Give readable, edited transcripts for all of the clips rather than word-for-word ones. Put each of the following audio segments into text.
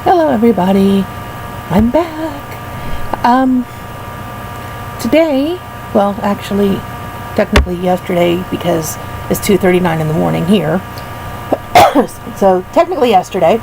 Hello everybody, I'm back. Today, well actually technically yesterday because it's 2:39 in the morning here. So technically yesterday,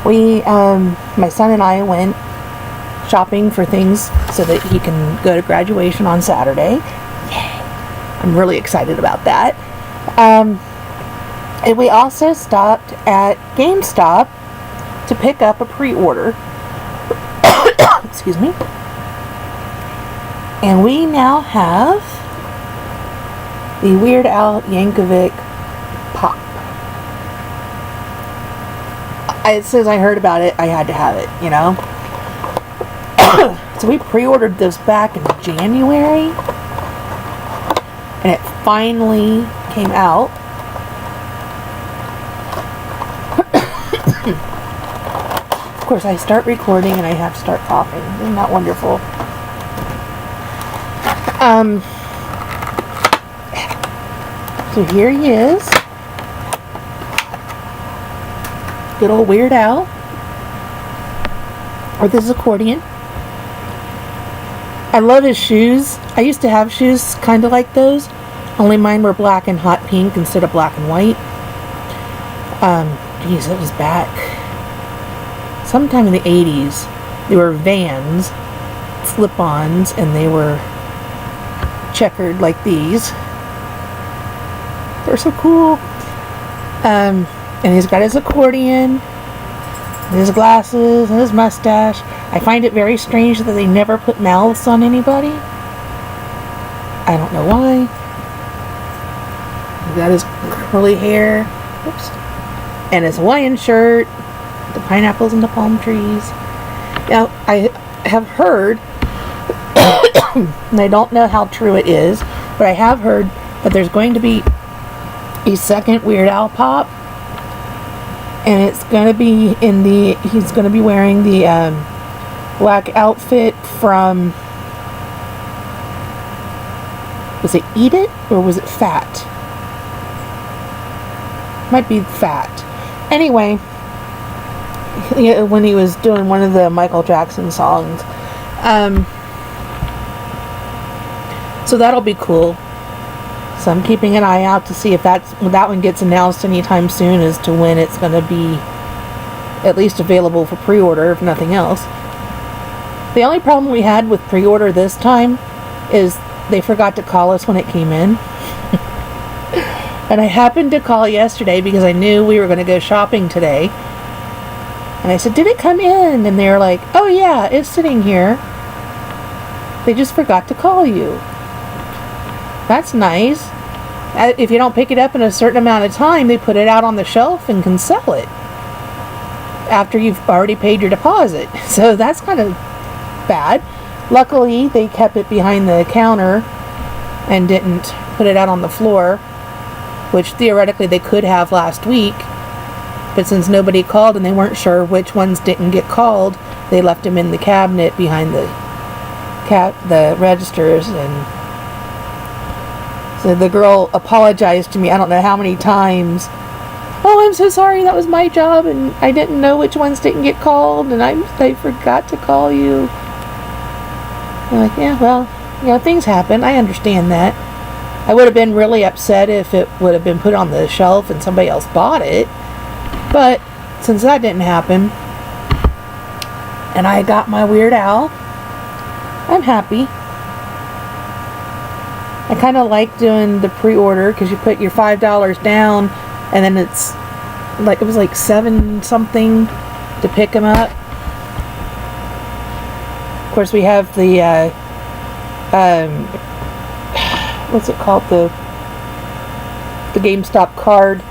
my son and I went shopping for things so that he can go to graduation on Saturday. Yay! I'm really excited about that. And we also stopped at GameStop to pick up a pre-order. Excuse me. And we now have the Weird Al Funko Pop. As soon as I heard about it, I had to have it, you know. So we pre-ordered this back in January, and it finally came out. Of course, I start recording and I have to start coughing. Isn't that wonderful? So here he is. Good old Weird Al. With his accordion. I love his shoes. I used to have shoes kind of like those. Only mine were black and hot pink instead of black and white. Geez, it was back sometime in the 80s. They were Vans, slip-ons, and they were checkered like these. They're so cool. And he's got his accordion, his glasses, and his mustache. I find it very strange that they never put mouths on anybody. I don't know why. He's got his curly hair. Oops. And his Hawaiian shirt. The pineapples and the palm trees. Now, I have heard, and I don't know how true it is, but I have heard that there's going to be a second Weird Al Pop, and it's going to be he's going to be wearing the black outfit from, was it Eat It, or was it Fat? Might be Fat. Anyway, when he was doing one of the Michael Jackson songs. So that'll be cool. So I'm keeping an eye out to see if that one gets announced anytime soon as to when it's going to be at least available for pre-order, if nothing else. The only problem we had with pre-order this time is they forgot to call us when it came in. And I happened to call yesterday because I knew we were going to go shopping today. And I said, did it come in? And they were like, oh yeah, it's sitting here. They just forgot to call you. That's nice. If you don't pick it up in a certain amount of time, they put it out on the shelf and can sell it after you've already paid your deposit. So that's kind of bad. Luckily, they kept it behind the counter and didn't put it out on the floor, which theoretically they could have last week. But since nobody called and they weren't sure which ones didn't get called, they left them in the cabinet behind the registers. And so the girl apologized to me I don't know how many times. Oh, I'm so sorry, that was my job and I didn't know which ones didn't get called and I forgot to call you. I'm like, yeah, well, things happen. I understand that. I would have been really upset if it would have been put on the shelf and somebody else bought it. But since that didn't happen, and I got my Weird Al, I'm happy. I kind of like doing the pre-order because you put your $5 down and then it's like, it was like $7 something to pick them up. Of course, we have the what's it called, the GameStop card,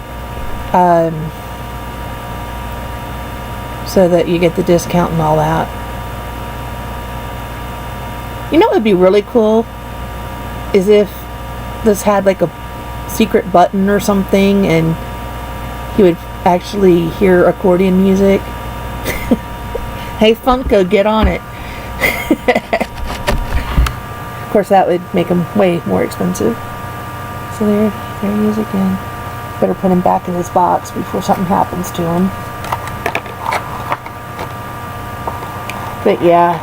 so that you get the discount and all that. You know what would be really cool is if this had like a secret button or something and you would actually hear accordion music. Hey Funko, get on it. Of course, that would make them way more expensive. So there he is again. Better put him back in his box before something happens to him. But yeah,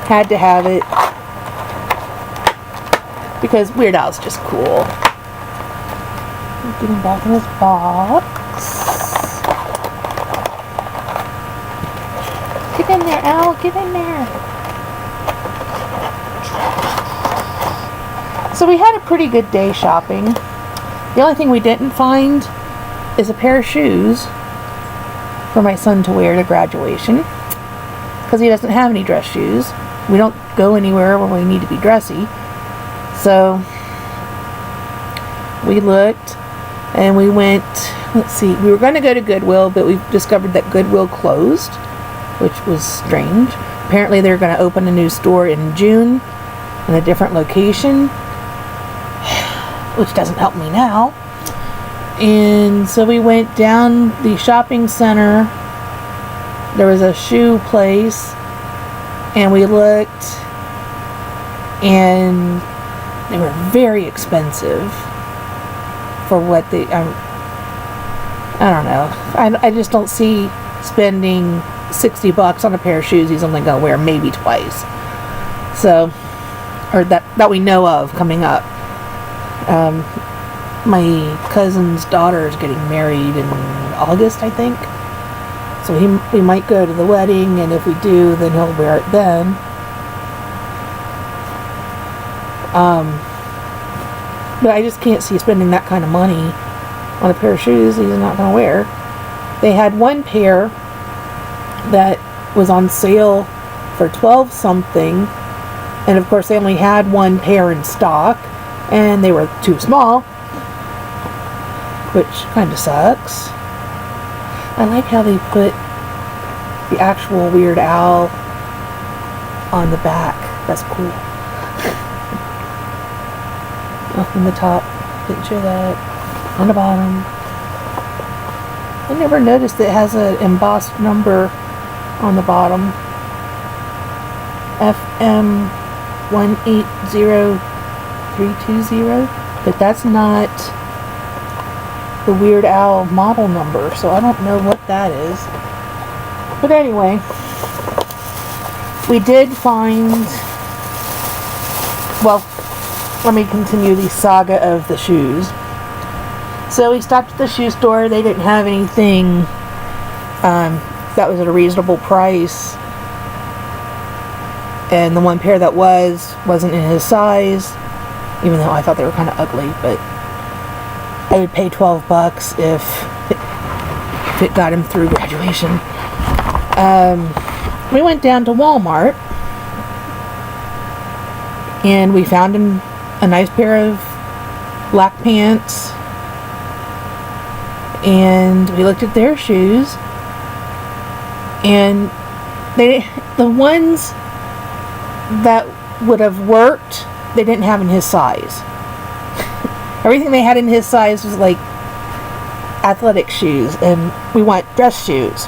had to have it because Weird Al's just cool. Getting back in his box. Get in there, Al. Get in there. So we had a pretty good day shopping. The only thing we didn't find is a pair of shoes for my son to wear to graduation, because he doesn't have any dress shoes. We don't go anywhere where we need to be dressy. So we looked and we went, let's see, we were going to go to Goodwill, but we discovered that Goodwill closed, which was strange. Apparently they're going to open a new store in June in a different location, which doesn't help me now. And so we went down the shopping center. There was a shoe place, and we looked, and they were very expensive for what they, I don't know. I just don't see spending $60 on a pair of shoes he's only gonna wear maybe twice. So, or that we know of coming up. My cousin's daughter is getting married in August, I think. So we might go to the wedding, and if we do, then he'll wear it then. But I just can't see spending that kind of money on a pair of shoes he's not going to wear. They had one pair that was on sale for $12 something, and of course they only had one pair in stock, and they were too small, which kind of sucks. I like how they put the actual Weird Al on the back. That's cool. Oh, in the top. Didn't show that. On the bottom. I never noticed it has an embossed number on the bottom. FM 180320. But that's not the Weird Al model number, so I don't know what that is. But anyway, we did find, well, let me continue the saga of the shoes. So we stopped at the shoe store. They didn't have anything that was at a reasonable price, and the one pair that wasn't in his size, even though I thought they were kind of ugly. But I would pay $12 if it got him through graduation. We went down to Walmart, and we found him a nice pair of black pants, and we looked at their shoes, and the ones that would have worked, they didn't have in his size. Everything they had in his size was like athletic shoes, and we want dress shoes.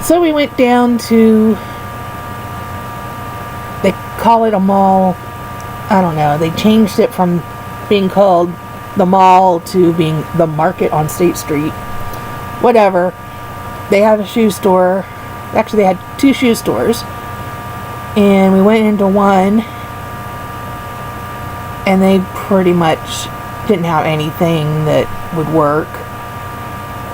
So we went down to, they call it a mall. I don't know. They changed it from being called the mall to being the market on State Street. Whatever. They have a shoe store. Actually, they had two shoe stores. And we went into one, and they pretty much didn't have anything that would work.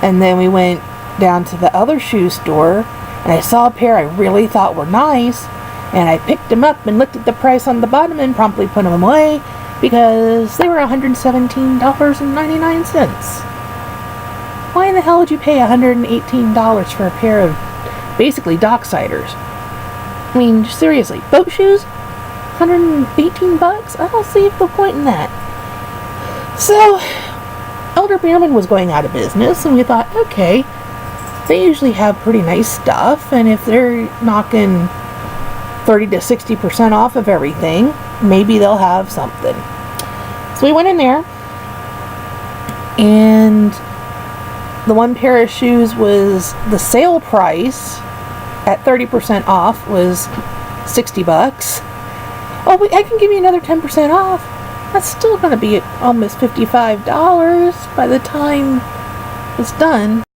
And then we went down to the other shoe store, and I saw a pair I really thought were nice, and I picked them up and looked at the price on the bottom and promptly put them away because they were $117.99. Why in the hell would you pay $118 for a pair of basically Docksiders? I mean, seriously, boat shoes? $118? I don't see the point in that. So, Elder Beerman was going out of business, and we thought, okay, they usually have pretty nice stuff, and if they're knocking 30 to 60% off of everything, maybe they'll have something. So we went in there, and the one pair of shoes was the sale price at 30% off was $60. Oh, I can give you another 10% off. That's still going to be almost $55 by the time it's done.